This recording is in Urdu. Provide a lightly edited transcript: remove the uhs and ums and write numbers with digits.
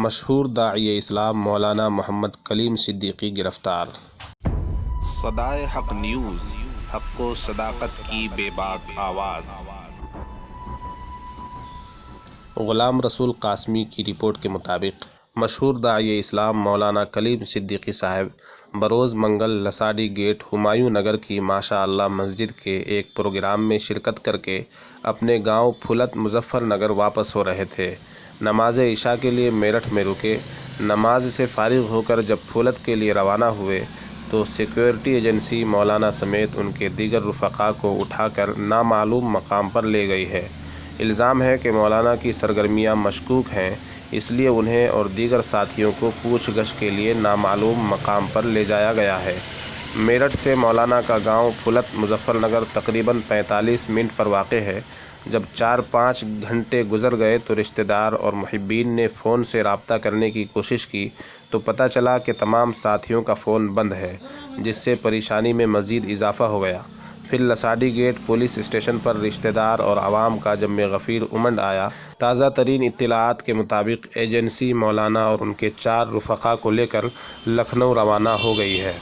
مشہور داعی اسلام مولانا محمد کلیم صدیقی گرفتار۔ صدائے حق نیوز، حق و صداقت کی بے باک آواز۔ غلام رسول قاسمی کی رپورٹ کے مطابق مشہور داعی اسلام مولانا کلیم صدیقی صاحب بروز منگل لساڈی گیٹ ہمایوں نگر کی ماشاء اللہ مسجد کے ایک پروگرام میں شرکت کر کے اپنے گاؤں پھولت مظفر نگر واپس ہو رہے تھے۔ نماز عشاء کے لیے میرٹھ میں رکے۔ نماز سے فارغ ہو کر جب پھولت کے لیے روانہ ہوئے تو سیکیورٹی ایجنسی مولانا سمیت ان کے دیگر رفقا کو اٹھا کر نامعلوم مقام پر لے گئی ہے۔ الزام ہے کہ مولانا کی سرگرمیاں مشکوک ہیں، اس لیے انہیں اور دیگر ساتھیوں کو پوچھ گچھ کے لیے نامعلوم مقام پر لے جایا گیا ہے۔ میرٹھ سے مولانا کا گاؤں پھولت مظفر نگر تقریباً 45 منٹ پر واقع ہے۔ جب 4-5 گھنٹے گزر گئے تو رشتہ دار اور محبین نے فون سے رابطہ کرنے کی کوشش کی تو پتہ چلا کہ تمام ساتھیوں کا فون بند ہے، جس سے پریشانی میں مزید اضافہ ہو گیا۔ پھر لساڈی گیٹ پولیس اسٹیشن پر رشتہ دار اور عوام کا جم غفیر امنڈ آیا۔ تازہ ترین اطلاعات کے مطابق ایجنسی مولانا اور ان کے 4 رفقا کو لے کر لکھنؤ روانہ ہو گئی ہے۔